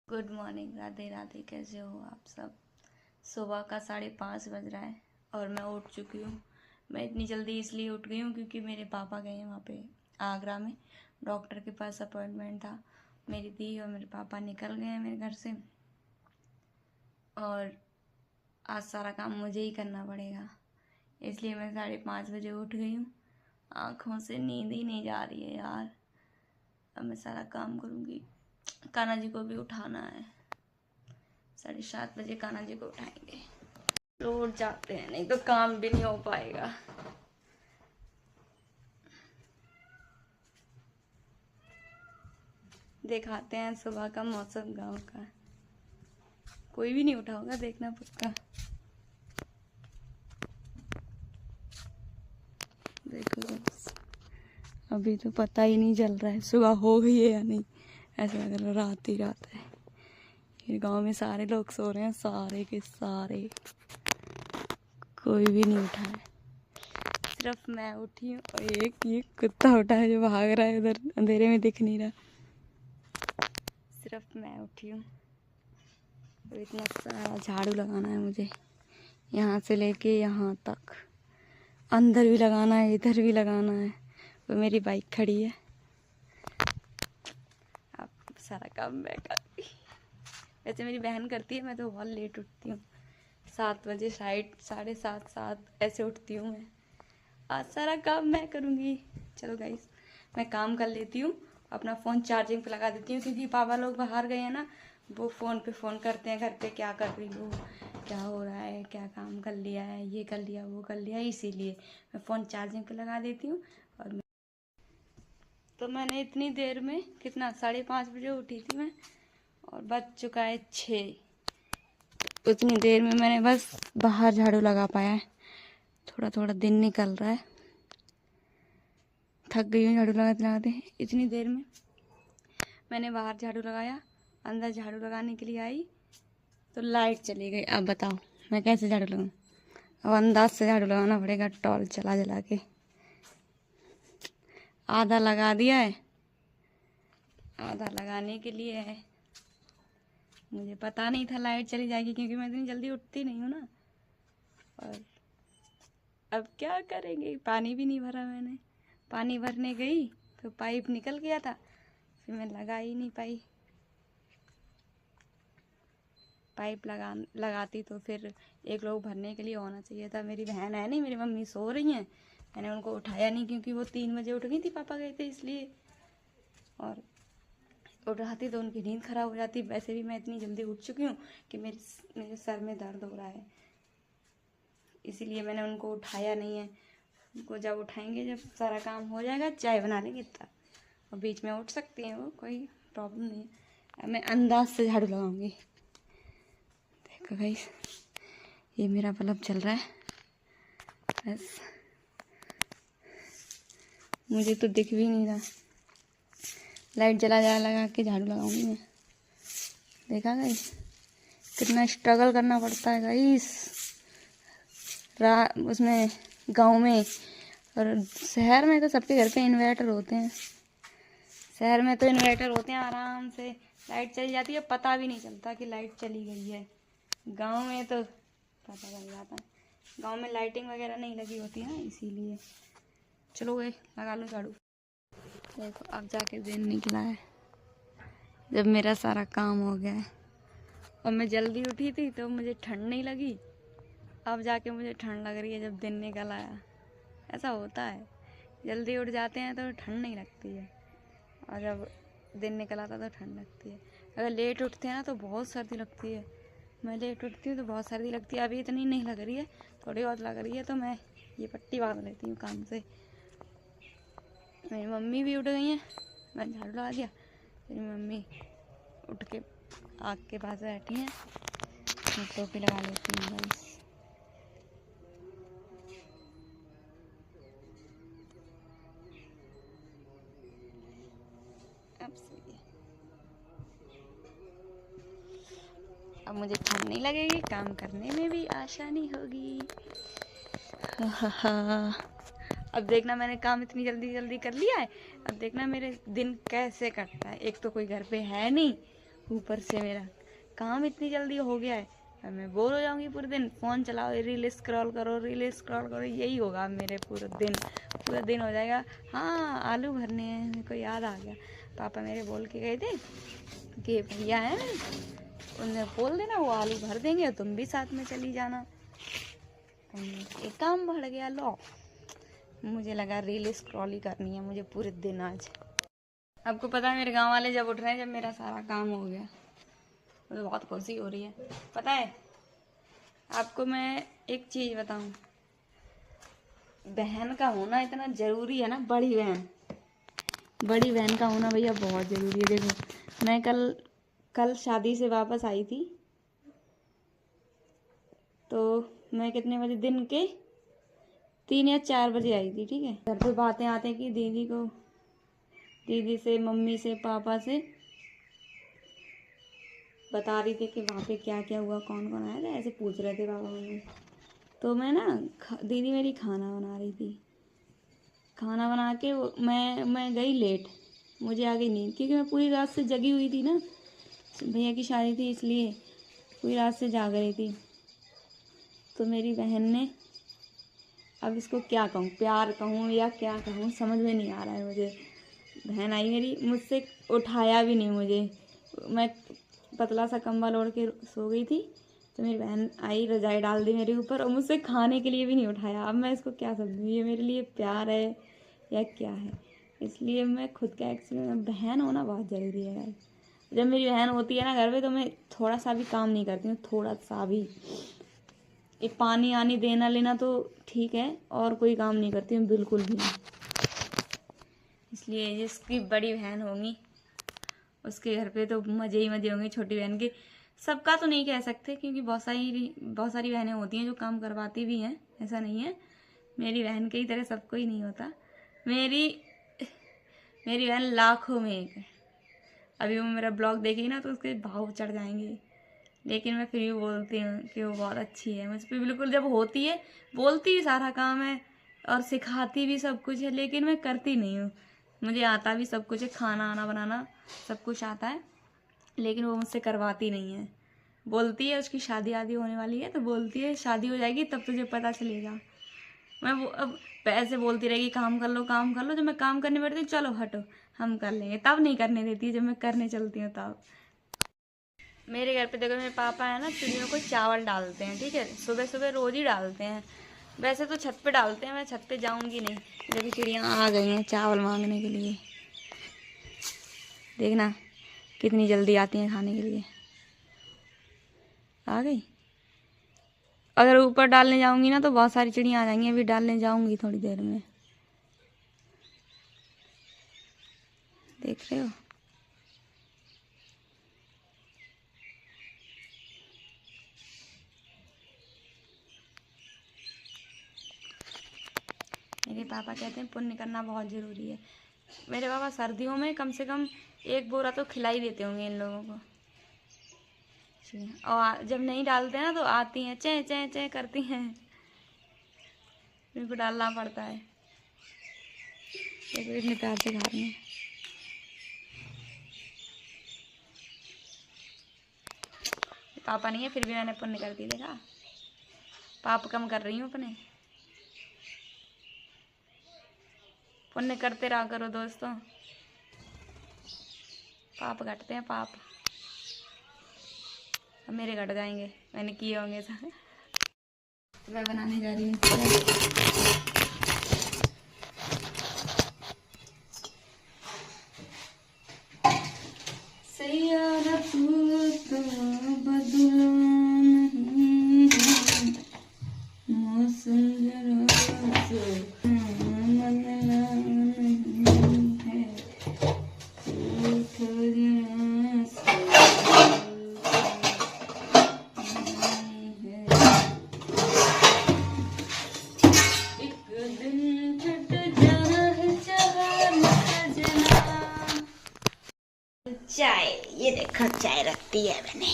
Good morning, Radhe Radhe. कैसे हो आप सब। सुबह का 5:30 बज रहा है और मैं उठ चुकी हूँ। मैं इतनी जल्दी इसलिए उठ गई हूँ क्योंकि मेरे पापा गए हैं वहाँ पे आगरा में, डॉक्टर के पास अपॉइंटमेंट था। मेरी दी और मेरे पापा निकल गए हैं मेरे घर से और आज सारा काम मुझे ही करना पड़ेगा, इसलिए मैं 5:30 बजे उठ गई हूँ। आँखों से नींद ही नहीं जा रही है यार। अब मैं सारा काम करूँगी। कान्हा जी को भी उठाना है, 7:30 बजे कान्हा जी को उठाएंगे। तो उठ जाते हैं, नहीं तो काम भी नहीं हो पाएगा। दिखाते हैं सुबह का मौसम गांव का। कोई भी नहीं उठा होगा, देखना पक्का। देखो अभी तो पता ही नहीं चल रहा है सुबह हो गई है या नहीं। ऐसा लग रहा है रात ही रात है। ये गांव में सारे लोग सो रहे हैं, सारे के सारे, कोई भी नहीं उठा है। सिर्फ मैं उठी हूँ और एक ये कुत्ता उठा है जो भाग रहा है उधर, अंधेरे में दिख नहीं रहा। सिर्फ मैं उठी हूँ। तो इतना सारा झाड़ू लगाना है मुझे, यहाँ से लेके यहाँ तक। अंदर भी लगाना है, इधर भी लगाना है। वो मेरी बाइक खड़ी है। अब सारा काम मैं करती। वैसे मेरी बहन करती है, मैं तो बहुत लेट उठती हूँ। 7 बजे, 7:30, 7 ऐसे उठती हूँ मैं। आज सारा काम मैं करूँगी। चलो गाइस, मैं काम कर लेती हूँ। अपना फ़ोन चार्जिंग पे लगा देती हूँ क्योंकि पापा लोग बाहर गए हैं ना, वो फ़ोन पे फ़ोन करते हैं घर पे, क्या कर रही हो, क्या हो रहा है, क्या काम कर लिया है, ये कर लिया, वो कर लिया। इसीलिए मैं फ़ोन चार्जिंग पे लगा देती हूँ। और तो मैंने इतनी देर में कितना 5:30 बजे उठी थी मैं, और बज चुका है 6। उतनी देर में मैंने बस बाहर झाड़ू लगा पाया है। थोड़ा थोड़ा दिन निकल रहा है, थक गई हूँ झाड़ू लगाते लगाते। इतनी देर में मैंने बाहर झाड़ू लगाया, अंदर झाड़ू लगाने के लिए आई तो लाइट चली गई। अब बताओ मैं कैसे झाड़ू लगाऊँ। अब अंदाज से झाड़ू लगाना पड़ेगा, टॉर्च चला जला के। आधा लगा दिया है, आधा लगाने के लिए है। मुझे पता नहीं था लाइट चली जाएगी क्योंकि मैं इतनी जल्दी उठती नहीं हूँ ना। और अब क्या करेंगे, पानी भी नहीं भरा मैंने। पानी भरने गई तो पाइप निकल गया था, फिर मैं लगा ही नहीं पाई। पाइप लगाती तो फिर एक लोग भरने के लिए होना चाहिए था। मेरी बहन है नहीं, मेरी मम्मी सो रही हैं। मैंने उनको उठाया नहीं क्योंकि वो 3 बजे उठ गई थी, पापा गए थे इसलिए। और उठाती तो उनकी नींद खराब हो जाती। वैसे भी मैं इतनी जल्दी उठ चुकी हूँ कि मेरे सर में दर्द हो रहा है, इसीलिए मैंने उनको उठाया नहीं है। उनको जब उठाएंगे, जब सारा काम हो जाएगा, चाय बना लेंगे तब। और बीच में उठ सकती हैं वो, कोई प्रॉब्लम नहीं है। मैं अंदाज से झाड़ू लगाऊंगी। देखो गाइस, ये मेरा बल्ब चल रहा है। बस मुझे तो दिख भी नहीं रहा। लाइट जला लगा के झाड़ू लगाऊंगी मैं। देखा गाइस, कितना स्ट्रगल करना पड़ता है गाइस उसमें, गांव में। और शहर में तो सबके घर पे इन्वर्टर होते हैं। शहर में तो इन्वर्टर होते हैं, आराम से लाइट चली जाती है, पता भी नहीं चलता कि लाइट चली गई है। गांव में तो पता चल जाता है। गांव में लाइटिंग वगैरह नहीं लगी होती है ना, इसीलिए। चलो गए, लगा लो झाड़ू। देखो अब जाके दिन निकला है, जब मेरा सारा काम हो गया है। और मैं जल्दी उठी थी तो मुझे ठंड नहीं लगी। अब जाके मुझे ठंड लग रही है जब दिन निकल आया। ऐसा होता है, जल्दी उठ जाते हैं तो ठंड नहीं लगती है, और जब दिन निकल आता तो ठंड लगती है। अगर लेट उठते हैं ना तो बहुत सर्दी लगती है। मैं लेट उठती हूँ तो बहुत सर्दी लगती है। अभी इतनी नहीं लग रही है, थोड़ी बहुत लग रही है, तो मैं ये पट्टी बांध लेती हूँ काम से। मेरी मम्मी भी उठ गई हैं, मैं झाड़ू लगा दिया। मेरी मम्मी उठ के आग के पास बैठी हैं। मैं टोपी लगा लेती हूँ बस। अब सही है, अब मुझे ठंड नहीं लगेगी, काम करने में भी आसानी होगी। अब देखना, मैंने काम इतनी जल्दी कर लिया है। अब देखना मेरे दिन कैसे कटता है। एक तो कोई घर पे है नहीं, ऊपर से मेरा काम इतनी जल्दी हो गया है, अब मैं बोर हो जाऊंगी पूरे दिन। फ़ोन चलाओ, रील स्क्रॉल करो, यही होगा अब मेरे पूरा दिन हो जाएगा। हाँ, आलू भरने हैं, मेरे को याद आ गया। पापा मेरे बोल के गए थे कि भैया है, उन्हें बोल देना वो आलू भर देंगे, तुम भी साथ में चली जाना। एक काम बढ़ गया। लो, मुझे लगा रील स्क्रॉल ही करनी है मुझे पूरे दिन आज। आपको पता है मेरे गांव वाले जब उठ रहे हैं, जब मेरा सारा काम हो गया, मुझे बहुत खुशी हो रही है। पता है आपको मैं एक चीज़ बताऊं, बहन का होना इतना ज़रूरी है ना। बड़ी बहन का होना भैया बहुत ज़रूरी है। देखो, मैं कल शादी से वापस आई थी, तो मैं कितने बजे, दिन के 3 या 4 बजे आई थी, ठीक है। घर पे बातें आते कि दीदी से, मम्मी से, पापा से बता रही थी कि वहाँ पे क्या क्या हुआ, कौन कौन आया था, ऐसे पूछ रहे थे पापा मम्मी। तो मैं ना दीदी मेरी खाना बना रही थी, खाना बना के मैं गई लेट, मुझे आ गई नींद, क्योंकि मैं पूरी रात से जगी हुई थी ना, भैया की शादी थी इसलिए पूरी रात से जाग रही थी। तो मेरी बहन ने, अब इसको क्या कहूँ, प्यार कहूँ या क्या कहूँ, समझ में नहीं आ रहा है मुझे। बहन आई मेरी, मुझसे उठाया भी नहीं मुझे, मैं पतला सा कंबल ओढ़ के सो गई थी, तो मेरी बहन आई, रजाई डाल दी मेरे ऊपर और मुझसे खाने के लिए भी नहीं उठाया। अब मैं इसको क्या समझूँ, ये मेरे लिए प्यार है या क्या है। इसलिए मैं खुद का एक्सपीरियंस, बहन होना बहुत ज़रूरी है यार। जब मेरी बहन होती है ना घर पे, तो मैं थोड़ा सा भी काम नहीं करती हूँ, थोड़ा सा भी। ये पानी आनी देना लेना तो ठीक है, और कोई काम नहीं करती हूँ बिल्कुल भी नहीं। इसलिए जिसकी बड़ी बहन होगी उसके घर पे तो मज़े ही मज़े होंगे। छोटी बहन के, सबका तो नहीं कह सकते, क्योंकि बहुत सारी बहनें होती हैं जो काम करवाती भी हैं, ऐसा नहीं है। मेरी बहन की तरह सबको ही नहीं होता। मेरी बहन लाखों में एक है। अभी वो मेरा ब्लॉग देखेगी ना तो उसके भाव चढ़ जाएंगे, लेकिन मैं फिर भी बोलती हूँ कि वो बहुत अच्छी है मुझ पर बिल्कुल। जब होती है बोलती भी सारा काम है और सिखाती भी सब कुछ है, लेकिन मैं करती नहीं हूँ। मुझे आता भी सब कुछ है, खाना आना बनाना सब कुछ आता है, लेकिन वो मुझसे करवाती नहीं है। बोलती है उसकी शादी आदि होने वाली है, तो बोलती है शादी हो जाएगी तब तुझे पता चलेगा। मैं वो अब ऐसे बोलती रहेगी काम कर लो काम कर लो, जब मैं काम करने बैठती हूँ चलो हटो हम कर लेंगे, तब नहीं करने देती है, जब मैं करने चलती हूँ तब। मेरे घर पे देखो, मेरे पापा है ना, चिड़ियों को चावल डालते हैं, ठीक है, सुबह सुबह रोज़ ही डालते हैं। वैसे तो छत पे डालते हैं, मैं छत पे जाऊंगी नहीं। जब चिड़ियाँ आ गई हैं चावल मांगने के लिए, देखना कितनी जल्दी आती हैं खाने के लिए। आ गई। अगर ऊपर डालने जाऊंगी ना तो बहुत सारी चिड़ियाँ आ जाएंगी, अभी डालने जाऊंगी थोड़ी देर में, देख रहे हो। मेरे पापा कहते हैं पुण्य करना बहुत ज़रूरी है। मेरे पापा सर्दियों में कम से कम 1 बोरा तो खिला ही देते होंगे इन लोगों को। और जब नहीं डालते ना तो आती हैं, चें चें चें करती हैं, इनको डालना पड़ता है। देखो इतने प्यार से खा रही हैं। पापा नहीं है फिर भी मैंने पुण्य कर दी, देखा, पाप कम कर रही हूँ अपने। पुण्य करते रहा करो दोस्तों, पाप घटते हैं पाप। अब मेरे घट जाएंगे, मैंने किए होंगे सब। मैं बनाने जा रही हूँ। सैयारा तू तो बदला नहीं, मौसम जरा से बदला नहीं है, चाय, ये देखो चाय रखती है मैंने।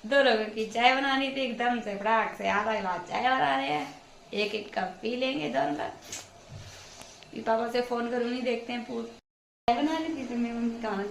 2 लोगों की चाय बनानी थी, एकदम से फटाक से आधा गिलास चाय बना रहे हैं, एक एक कप पी लेंगे दोनों लोग। पापा से फोन करूंगी, देखते हैं चाय बना ली थी तो मैं मम्मी कहाँ